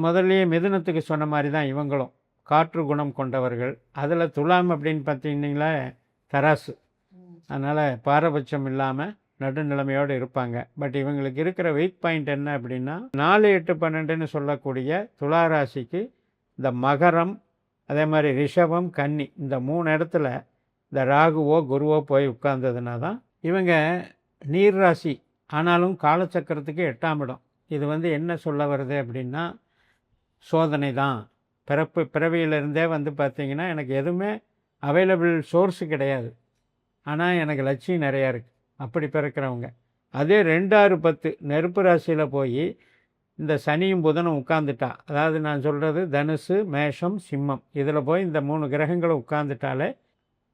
முதல்லயே மிதுனத்துக்கு சொன்ன மாரி தான் இவங்களும். காற்று குணம் கொண்டவர்கள். அதில துலாம் அப்படின்னு பார்த்தீங்கன்னா, தராசு. அதனால் பாரபட்சம் இல்லாமல் நடுநிலைமையோடு இருப்பாங்க. பட் இவங்களுக்கு இருக்கிற வீக் பாயிண்ட் என்ன அப்படின்னா 4, 8, 12ன்னு சொல்லக்கூடிய துலா ராசிக்கு இந்த மகரம், அதே மாதிரி ரிஷபம், கன்னி இந்த 3 இடத்துல இந்த ராகுவோ குருவோ போய் உட்கார்ந்ததுனா தான் இவங்க நீர் ராசி. ஆனாலும் காலச்சக்கரத்துக்கு 8ஆம் இடம். இது வந்து என்ன சொல்ல வருது அப்படின்னா சோதனை தான். பிறவியிலிருந்தே வந்து பார்த்திங்கன்னா எனக்கு எதுவுமே அவைலபிள் சோர்ஸு கிடையாது. ஆனால் எனக்கு லட்சியம் நிறையா இருக்குது. அப்படி பிறக்கிறவங்க. அதே 2, 6, 10 நெருப்பு ராசியில் போய் இந்த சனியும் புதனும் உட்காந்துட்டா, அதாவது நான் சொல்கிறது தனுசு, மேஷம், சிம்மம் இதில் போய் இந்த 3 கிரகங்களும் உட்காந்துட்டாலே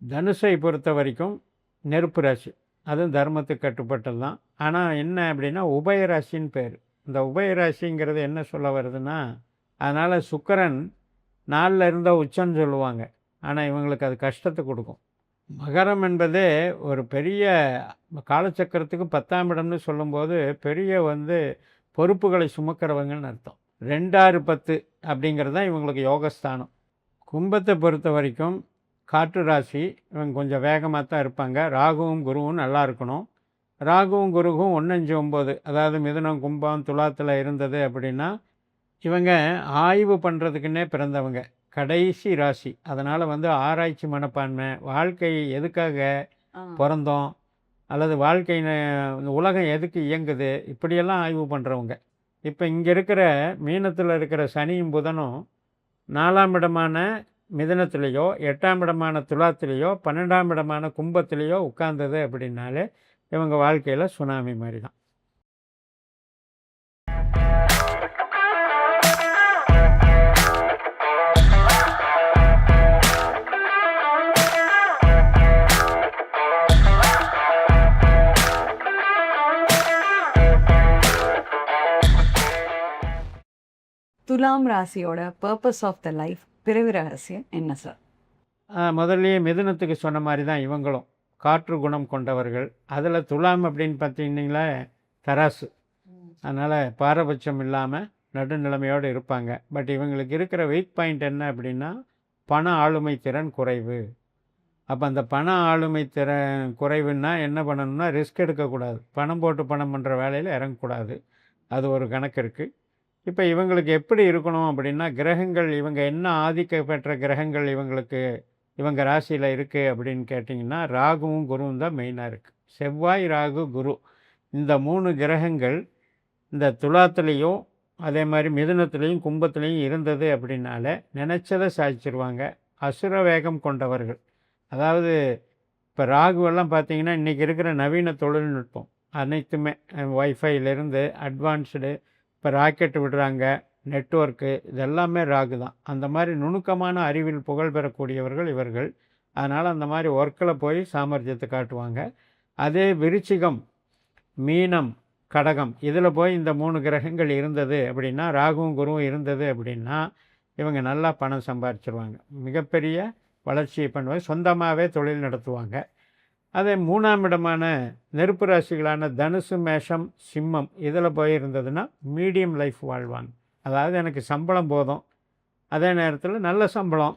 தனுஷை பொறுத்த வரைக்கும் நெருப்பு ராசி. அதுவும் தர்மத்துக்கு கட்டுப்பட்டது தான். ஆனால் என்ன அப்படின்னா உபயராசின்னு பேர். இந்த உபயராசிங்கிறது என்ன சொல்ல வருதுன்னா, அதனால் சுக்கிரன் 4ல் இருந்தால் உச்சம்னு சொல்லுவாங்க. ஆனால் இவங்களுக்கு அது கஷ்டத்தை கொடுக்கும். மகரம் என்பதே ஒரு பெரிய காலச்சக்கரத்துக்கு 10ஆம் இடம்னு சொல்லும்போது பெரிய வந்து பொறுப்புகளை சுமக்கிறவங்கன்னு அர்த்தம். 2, 6, 10 அப்படிங்கிறது தான் இவங்களுக்கு யோகஸ்தானம். கும்பத்தை பொறுத்த வரைக்கும் காற்று ராசி. இவங்க கொஞ்சம் வேகமாக தான் இருப்பாங்க. ராகுவும் குருவும் நல்லா இருக்கணும். ராகுவும் குருவும் 1, 5, 9 அதாவது மிதுனம், கும்பம், துலாத்தில் இருந்தது அப்படின்னா இவங்க ஆய்வு பண்ணுறதுக்குன்னே பிறந்தவங்க. கடைசி ராசி. அதனால் வந்து ஆராய்ச்சி மனப்பான்மை, வாழ்க்கை எதுக்காக பிறந்தோம், அல்லது வாழ்க்கை உலகம் எதுக்கு இயங்குது, இப்படியெல்லாம் ஆய்வு பண்ணுறவங்க. இப்போ இங்கே இருக்கிற மீனத்தில் இருக்கிற சனியும் புதனும் 4ஆம் இடமான மிதுனத்திலேயோ, 8ஆம் இடமான துலாத்திலேயோ, 12ஆம் இடமான கும்பத்திலேயோ உட்கார்ந்தது அப்படின்னாலே இவங்க வாழ்க்கையில் சுனாமி மாதிரி தான். துலாம் ராசியோட பர்பஸ் ஆஃப் த லைஃப் பிறவி ரகசியம் என்ன சார்? முதல்லயே மிதுனத்துக்கு சொன்ன மாதிரி தான் இவங்களும். காற்று குணம் கொண்டவர்கள். அதில் துலாம் அப்படின்னு பார்த்தீங்கன்னா தராசு. அதனால் பாரபட்சம் இல்லாமல் நடுநிலைமையோடு இருப்பாங்க. பட் இவங்களுக்கு இருக்கிற வீக் பாயிண்ட் என்ன அப்படின்னா பண ஆளுமை திறன் குறைவு. அப்போ அந்த பண ஆளுமை திறன் குறைவுன்னா என்ன பண்ணணும்னா ரிஸ்க் எடுக்கக்கூடாது. பணம் போட்டு பணம் பண்ணுற வேலையில் இறங்கக்கூடாது. அது ஒரு கணக்கு இருக்குது. இப்போ இவங்களுக்கு எப்படி இருக்கணும் அப்படின்னா கிரகங்கள் இவங்க என்ன ஆதிக்க பெற்ற கிரகங்கள் இவங்க ராசியில் இருக்குது அப்படின்னு கேட்டிங்கன்னா ராகுவும் குருவும் தான் மெயினாக இருக்குது. செவ்வாய், ராகு, குரு இந்த 3 கிரகங்கள் இந்த துலாத்துலேயும் அதே மாதிரி மிதுனத்துலேயும் கும்பத்துலேயும் இருந்தது அப்படின்னால நினச்சதை சாதிச்சிருவாங்க. அசுர வேகம் கொண்டவர்கள். அதாவது இப்போ ராகுவெல்லாம் பார்த்திங்கன்னா இன்றைக்கி இருக்கிற நவீன தொழில்நுட்பம் அனைத்துமே வைஃபைலேருந்து அட்வான்ஸ்டு, இப்போ ராக்கெட் விடுறாங்க, நெட்வொர்க்கு, இதெல்லாமே ராகு தான். அந்த மாதிரி நுணுக்கமான அறிவில் புகழ் பெறக்கூடியவர்கள் இவர்கள். அதனால் அந்த மாதிரி ஒர்க்கில் போய் சாமர்த்தியத்தை காட்டுவாங்க. அதே விருச்சிகம், மீனம், கடகம் இதில் போய் இந்த 3 கிரகங்கள் இருந்தது அப்படின்னா ராகுவும் குருவும் இருந்தது அப்படின்னா இவங்க நல்லா பணம் சம்பாரிச்சிருவாங்க. மிகப்பெரிய வளர்ச்சியை பண்ணுவாங்க. சொந்தமாகவே தொழில் நடத்துவாங்க. அதே 3ஆம் இடமான நெருப்பு ராசிகளான தனுசு, மேஷம், சிம்மம் இதில் போயிருந்ததுன்னா மீடியம் லைஃப் வாழ்வாங்க. அதாவது எனக்கு சம்பளம் போதும், அதே நேரத்தில் நல்ல சம்பளம்,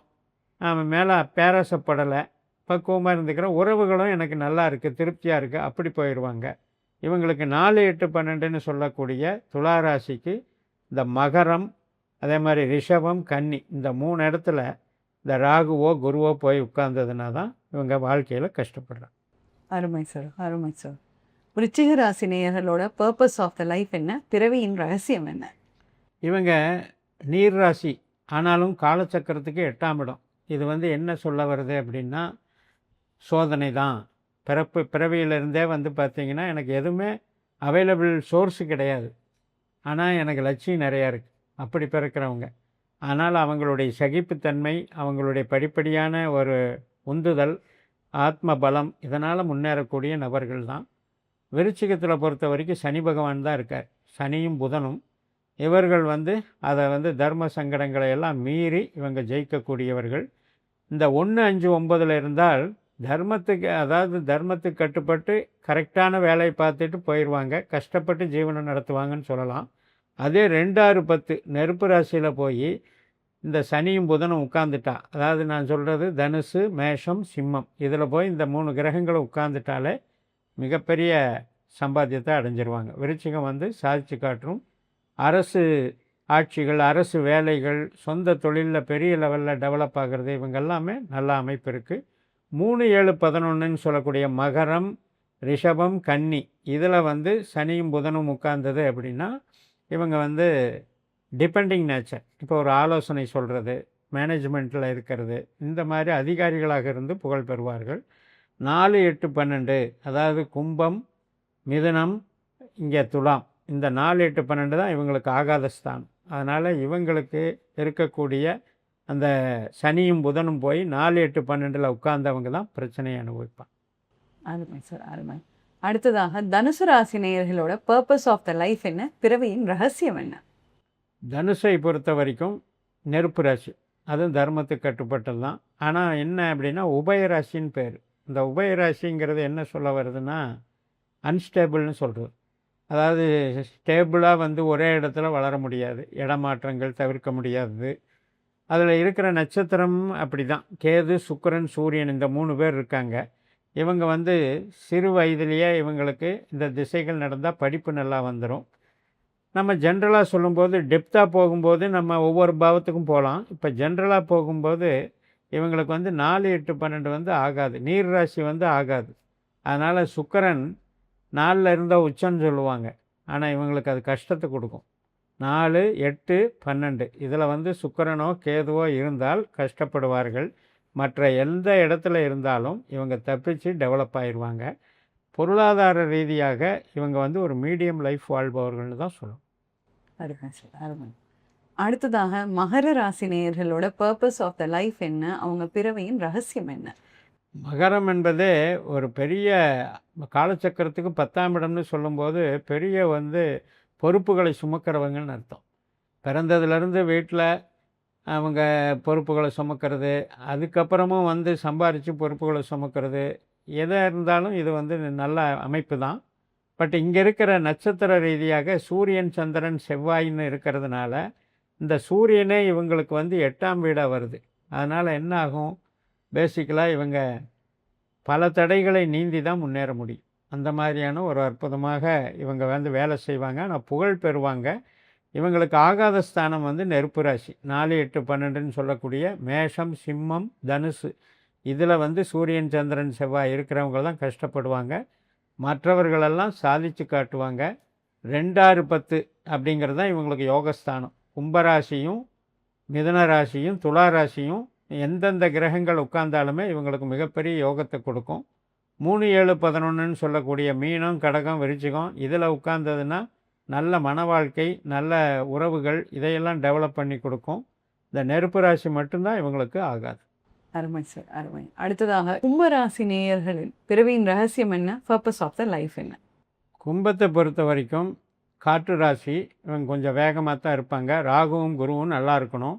மேலே பேராசப்படலை, பக்குவமாக இருந்துக்கிறேன், உறவுகளும் எனக்கு நல்லா இருக்குது, திருப்தியாக இருக்குது, அப்படி போயிடுவாங்க. இவங்களுக்கு 4, 8, 12ன்னு சொல்லக்கூடிய துலா ராசிக்கு இந்த மகரம், அதே மாதிரி ரிஷபம், கன்னி இந்த 3 இடத்துல இந்த ராகுவோ குருவோ போய் உட்கார்ந்ததுனா தான் இவங்க வாழ்க்கையில் கஷ்டப்படுறாங்க. அருமை சார், அருமை சார். விருச்சிக ராசி நேயர்களோட பர்பஸ் ஆஃப் த லைஃப் என்ன? பிறவியின் ரகசியம் என்ன? இவங்க நீர் ராசி. ஆனாலும் காலச்சக்கரத்துக்கு 8ஆம் இடம். இது வந்து என்ன சொல்ல வருது அப்படின்னா சோதனை தான். பிறவியிலிருந்தே வந்து பார்த்திங்கன்னா எனக்கு எதுவுமே அவைலபிள் சோர்ஸு கிடையாது. ஆனால் எனக்கு லட்சியம் நிறையா இருக்குது. அப்படி பிறக்கிறவங்க. ஆனால் அவங்களுடைய சகிப்புத்தன்மை, அவங்களுடைய படிப்படியான ஒரு உந்துதல், ஆத்ம பலம் இதனால் முன்னேறக்கூடிய நபர்கள் தான். விருச்சிகத்தில் பொறுத்த வரைக்கும் சனி பகவான் தான் இருக்கார். சனியும் புதனும் இவர்கள் வந்து அதை வந்து தர்ம சங்கடங்களை எல்லாம் மீறி இவங்க ஜெயிக்கக்கூடியவர்கள். இந்த 1, 5, 9ல் இருந்தால் தர்மத்துக்கு கட்டுப்பட்டு கரெக்டான வேலையை பார்த்துட்டு போயிடுவாங்க. கஷ்டப்பட்டு ஜீவனம் நடத்துவாங்கன்னு சொல்லலாம். அதே 2 6 10 நெருப்பு ராசியில் போய் இந்த சனியும் புதனும் உட்காந்துட்டா, அதாவது நான் சொல்கிறது தனுசு, மேஷம், சிம்மம், இதில் போய் இந்த 3 கிரகங்களும் உட்காந்துட்டாலே மிகப்பெரிய சம்பாத்தியத்தை அடைஞ்சிருவாங்க. விருச்சிகம் வந்து சாதிச்சு காட்டும். அரசு ஆட்சிகள், அரசு வேலைகள், சொந்த தொழிலில் பெரிய லெவலில் டெவலப் ஆகிறது, இவங்க எல்லாமே நல்ல அமைப்பு இருக்குது. 3 7 11ன்னு சொல்லக்கூடிய மகரம், ரிஷபம், கன்னி, இதில் வந்து சனியும் புதனும் உட்கார்ந்தது அப்படின்னா இவங்க வந்து டிபெண்டிங் நேச்சர். இப்போ ஒரு ஆலோசனை சொல்கிறது, மேனேஜ்மெண்ட்டில் இருக்கிறது, இந்த மாதிரி அதிகாரிகளாக இருந்து புகழ் பெறுவார்கள். 4 8 12 அதாவது கும்பம், மிதுனம், இங்கே துலாம், இந்த 4 8 12 தான் இவங்களுக்கு ஆகாத ஸ்தானம். அதனால் இவங்களுக்கு இருக்கக்கூடிய அந்த சனியும் புதனும் போய் 4 8 12ல் உட்கார்ந்தவங்க தான் பிரச்சனையை அனுபவிப்பாங்க. அருமை சார், அருமை. அடுத்ததாக தனுசு ராசி நேயர்களோட பர்பஸ் ஆஃப் த லைஃப் என்ன, பிறவியின் ரகசியம் என்ன? தனுஷை பொறுத்த வரைக்கும் நெருப்பு ராசி, அதுவும் தர்மத்துக்கு கட்டுப்பட்டது தான். ஆனால் என்ன அப்படின்னா உபயராசின்னு பேர். இந்த உபயராசிங்கிறது என்ன சொல்ல வருதுன்னா அன்ஸ்டேபிள்னு சொல்கிறது. அதாவது ஸ்டேபிளாக வந்து ஒரே இடத்துல வளர முடியாது, இடமாற்றங்கள் தவிர்க்க முடியாதது. அதில் இருக்கிற நட்சத்திரம் அப்படி தான். கேது, சுக்கிரன், சூரியன், இந்த 3 பேர் இருக்காங்க. இவங்க வந்து சிறு வயதிலேயே இவங்களுக்கு இந்த திசைகள் நடந்தால் படிப்பு நல்லா வந்துடும். நம்ம ஜென்ரலாக சொல்லும்போது டெப்த்தாக போகும்போது நம்ம ஒவ்வொரு பாவத்துக்கும் போகலாம். இப்போ ஜென்ரலாக போகும்போது இவங்களுக்கு வந்து 4 8 12 வந்து ஆகாது, நீர் ராசி வந்து ஆகாது. அதனால் சுக்கிரன் 4ல் இருந்தால் உச்சம்னு சொல்லுவாங்க, ஆனால் இவங்களுக்கு அது கஷ்டத்தை கொடுக்கும். 4 8 12 இதில் வந்து சுக்கிரனோ கேதுவோ இருந்தால் கஷ்டப்படுவார்கள். மற்ற எந்த இடத்துல இருந்தாலும் இவங்க தப்பிச்சு டெவலப் ஆயிடுவாங்க. பொருளாதார ரீதியாக இவங்க வந்து ஒரு மீடியம் லைஃப் வாழ்பவர்கள்னு தான் சொல்லணும். அருமை சார், அருமை. அடுத்ததாக மகர ராசி நேயர்களோட பர்பஸ் ஆஃப் த லைஃப் என்ன, அவங்க பிறவியின் ரகசியம் என்ன? மகரம் என்பதே ஒரு பெரிய காலச்சக்கரத்துக்கு 10ஆம் இடம்னு சொல்லும்போது பெரிய வந்து பொறுப்புகளை சுமக்கிறவங்கன்னு அர்த்தம். பிறந்ததுலேருந்து வீட்டில் அவங்க பொறுப்புகளை சுமக்கிறது, அதுக்கப்புறமும் வந்து சம்பாரித்து பொறுப்புகளை சுமக்கிறது, எதாக இருந்தாலும் இது வந்து நல்ல அமைப்பு தான். பட் இங்கே இருக்கிற நட்சத்திர ரீதியாக சூரியன், சந்திரன், செவ்வாயின்னு இருக்கிறதுனால இந்த சூரியனே இவங்களுக்கு வந்து 8ஆம் வீடாக வருது. அதனால் என்ன ஆகும், பேசிக்கலாக இவங்க பல தடைகளை நீந்தி தான் முன்னேற முடியும். அந்த மாதிரியான ஒரு அற்புதமாக இவங்க வந்து வேலை செய்வாங்க, ஆனால் புகழ் பெறுவாங்க. இவங்களுக்கு ஆகாத ஸ்தானம் வந்து நெருப்பு ராசி. 4 8 12ன்னு சொல்லக்கூடிய மேஷம், சிம்மம், தனுசு, இதில் வந்து சூரியன், சந்திரன், செவ்வாய் இருக்கிறவங்க தான் கஷ்டப்படுவாங்க. மற்றவர்களெல்லாம் சாதிச்சு காட்டுவாங்க. 2 6 10 அப்படிங்கிறது தான் இவங்களுக்கு யோகஸ்தானம். கும்பராசியும், மிதுன ராசியும், துலா ராசியும் எந்தெந்த கிரகங்கள் உட்கார்ந்தாலுமே இவங்களுக்கு மிகப்பெரிய யோகத்தை கொடுக்கும். 3 7 11ன்னு சொல்லக்கூடிய மீனம், கடகம், விருச்சிகம், இதில் உட்கார்ந்ததுன்னா நல்ல மன வாழ்க்கை, நல்ல உறவுகள், இதையெல்லாம் டெவலப் பண்ணி கொடுக்கும். இந்த நெருப்பு ராசி மட்டும்தான் இவங்களுக்கு ஆகாது. அருமை சார், அருமை. அடுத்ததாக கும்பராசி நேயர்களின் பிறவியின் ரகசியம் என்ன, பர்பஸ் ஆஃப் த லைஃப் என்ன? கும்பத்தை பொறுத்த வரைக்கும் காற்று ராசி, இவங்க கொஞ்சம் வேகமாக தான் இருப்பாங்க. ராகுவும் குருவும் நல்லா இருக்கணும்.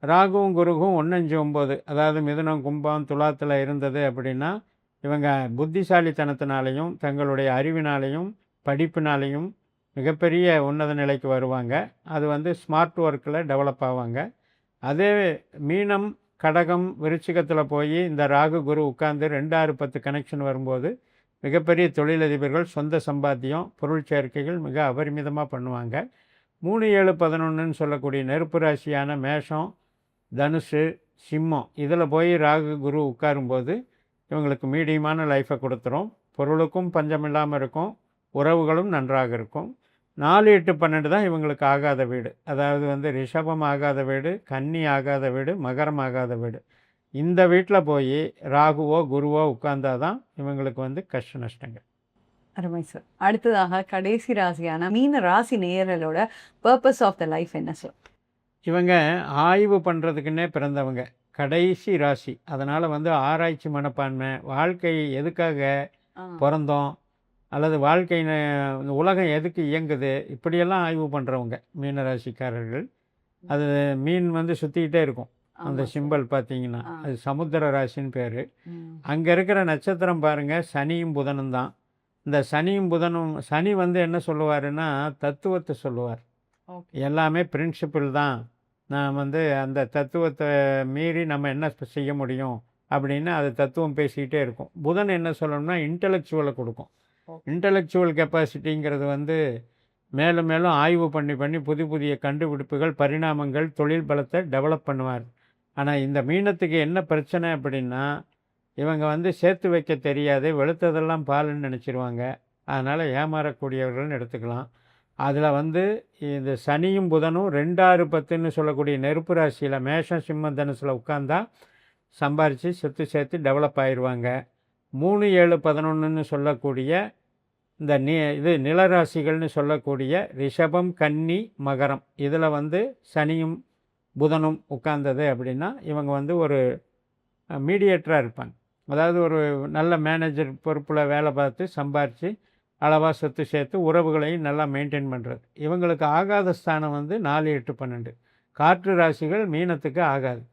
ராகுவும் குருவும் 1 5 9 அதாவது மிதுனம், கும்பம், துலாத்தில் இருந்தது அப்படின்னா இவங்க புத்திசாலித்தனத்தினாலையும் தங்களுடைய அறிவினாலையும் படிப்பினாலையும் மிகப்பெரிய உன்னத நிலைக்கு வருவாங்க. அது வந்து ஸ்மார்ட் ஒர்க்கில் டெவலப் ஆவாங்க. அதே மீனம், கடகம், விருச்சிகத்தில் போய் இந்த ராகு குரு உட்கார்ந்து 2 6 10 கனெக்ஷன் வரும்போது மிகப்பெரிய தொழிலதிபர்கள், சொந்த சம்பாத்தியம், பொருள் சேர்க்கைகள் மிக அபரிமிதமாக பண்ணுவாங்க. 3 7 11ன்னு சொல்லக்கூடிய நெருப்பு ராசியான மேஷம், தனுசு, சிம்மம், இதில் போய் ராகு குரு உட்காரும்போது இவங்களுக்கு மீடியமான லைஃப்பை கொடுத்துரும். பொருளுக்கும் பஞ்சம் இல்லாமல் இருக்கும், உறவுகளும் நன்றாக இருக்கும். 4 8 12 தான் இவங்களுக்கு ஆகாத வீடு. அதாவது வந்து ரிஷபம் ஆகாத வீடு, கன்னி ஆகாத வீடு, மகரம் ஆகாத வீடு. இந்த வீட்டில் போய் ராகுவோ குருவோ உட்கார்ந்தாதான் இவங்களுக்கு வந்து கஷ்ட நஷ்டங்கள். அருமை சார். அடுத்ததாக கடைசி ராசியான மீன ராசி நேயர்களோட பர்பஸ் ஆஃப் த லைஃப் என்ன சார்? இவங்க ஆய்வு பண்ணுறதுக்குன்னே பிறந்தவங்க, கடைசி ராசி. அதனால் வந்து ஆராய்ச்சி மனப்பான்மை, வாழ்க்கை எதுக்காக பிறந்தோம், அல்லது வாழ்க்கை இந்த உலகம் எதுக்கு இயங்குது, இப்படியெல்லாம் ஆய்வு பண்ணுறவங்க மீனராசிக்காரர்கள். அது மீன் வந்து சுற்றிக்கிட்டே இருக்கும். அந்த சிம்பல் பார்த்தீங்கன்னா அது சமுத்திர ராசின்னு பேர். அங்கே இருக்கிற நட்சத்திரம் பாருங்கள், சனியும் புதனும் தான். இந்த சனியும் புதனும், சனி வந்து என்ன சொல்லுவாருன்னா தத்துவத்தை சொல்லுவார். ஓகே. எல்லாமே பிரின்சிபிள் தான். நான் வந்து அந்த தத்துவத்தை மீறி நம்ம என்ன செய்ய முடியும் அப்படின்னு அது தத்துவம் பேசிக்கிட்டே இருக்கும். புதன் என்ன சொல்லணும்னா இன்டலெக்சுவலை கொடுக்கும். ஓகே. இன்டலெக்சுவல் கெப்பாசிட்டிங்கிறது வந்து மேலும் மேலும் ஆய்வு பண்ணி பண்ணி புதிய புதிய கண்டுபிடிப்புகள், பரிணாமங்கள், தொழில் பலத்தை டெவலப் பண்ணுவார். ஆனால் இந்த மீனத்துக்கு என்ன பிரச்சனை அப்படின்னா, இவங்க வந்து சேர்த்து வைக்க தெரியாது, வெளுத்ததெல்லாம் பாலுன்னு நினச்சிருவாங்க. அதனால் ஏமாறக்கூடியவர்கள்னு எடுத்துக்கலாம். அதில் வந்து இந்த சனியும் புதனும் 2, 6, 10ன்னு சொல்லக்கூடிய நெருப்பு ராசியில் மேஷம், சிம்மம், தனுசில் உட்காந்தா சம்பாரித்து சொத்து சேர்த்து டெவலப் ஆயிடுவாங்க. 3, 7, 11ன்னு சொல்லக்கூடிய இந்த இது நிலராசிகள்னு சொல்லக்கூடிய ரிஷபம், கன்னி, மகரம் இதில் வந்து சனியும் புதனும் உட்கார்ந்தது அப்படின்னா இவங்க வந்து ஒரு மீடியேட்டராக இருப்பாங்க. அதாவது ஒரு நல்ல மேனேஜர் பொறுப்பில் வேலை பார்த்து சம்பாரித்து அளவாக சொத்து சேர்த்து உறவுகளையும் நல்லா மெயின்டைன் பண்ணுறது. இவங்களுக்கு ஆகாத ஸ்தானம் வந்து 4, 8, 12 காற்று ராசிகள் மீனத்துக்கு ஆகாது.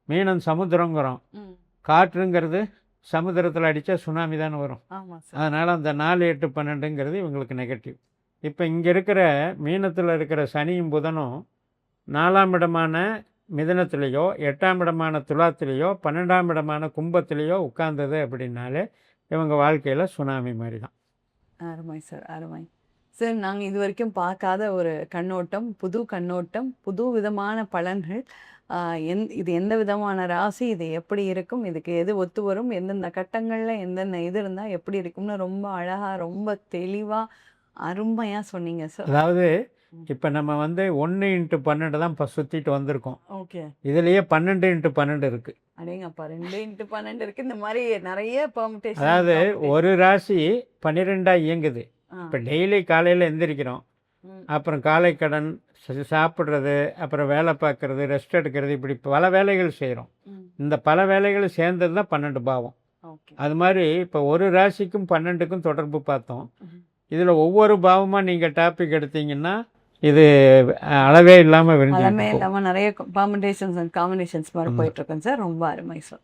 மீனம் சமுத்திரங்கிறோம், ம். காற்றுங்கிறது சமுத்திரத்தில் அடித்தா சுனாமி தானே வரும். ஆமாம் சார். அதனால் அந்த 4, 8, 12ங்கிறது இவங்களுக்கு நெகட்டிவ். இப்போ இங்கே இருக்கிற மீனத்தில் இருக்கிற சனியும் புதனும் 4ஆம் இடமான மிதுனத்திலேயோ, 8ஆம் இடமான துலாத்திலேயோ, 12ஆம் இடமான கும்பத்திலேயோ உட்கார்ந்தது அப்படின்னாலே இவங்க வாழ்க்கையில் சுனாமி மாதிரி தான். அருமை சார், அருமை. சார், நாங்கள் இது வரைக்கும் பார்க்காத ஒரு கண்ணோட்டம், புது கண்ணோட்டம், புது விதமான பலன்கள். இது எந்த விதமான ராசி, இது எப்படி இருக்கும், இதுக்கு எது ஒத்து வரும், எந்தெந்த கட்டங்களில் எந்தெந்த இது இருந்தால் எப்படி இருக்கும்னு ரொம்ப அழகாக, ரொம்ப தெளிவாக, அருமையாக சொன்னீங்க சார். அதாவது இப்போ நம்ம வந்து 1x12 தான் இப்போ சுற்றிட்டு வந்திருக்கோம். ஓகே. இதுலேயே 12x12 இருக்குது. அடேங்கப்பா, 2x12 இருக்குது. இந்த மாதிரி நிறைய பெர்முடேஷன். அதாவது ஒரு ராசி 12ஆக இயங்குது. ஆ. இப்போ டெய்லி காலையில் எந்திரிக்கிறோம், ம். அப்புறம் காலை கடன், சாப்பிட்றது, அப்புறம் வேலை பார்க்குறது, ரெஸ்ட் எடுக்கிறது, இப்படி பல வேலைகள் செய்கிறோம். ம். இந்த பல வேலைகள் சேர்ந்தது தான் 12 பாவம். ஓகே. அது மாதிரி இப்போ ஒரு ராசிக்கும் 12க்கும் தொடர்பு பார்த்தோம். ம். இதில் ஒவ்வொரு பாவமாக நீங்கள் டாபிக் எடுத்தீங்கன்னா இது அளவே இல்லாமல் எல்லாமே விரிஞ்சு இல்லாமல் நிறைய பெர்முடேஷன்ஸ் அண்ட் காம்பினேஷன்ஸ் மாதிரி ஆமா. போயிட்டுருக்கோம் சார். ரொம்ப அருமை சார்.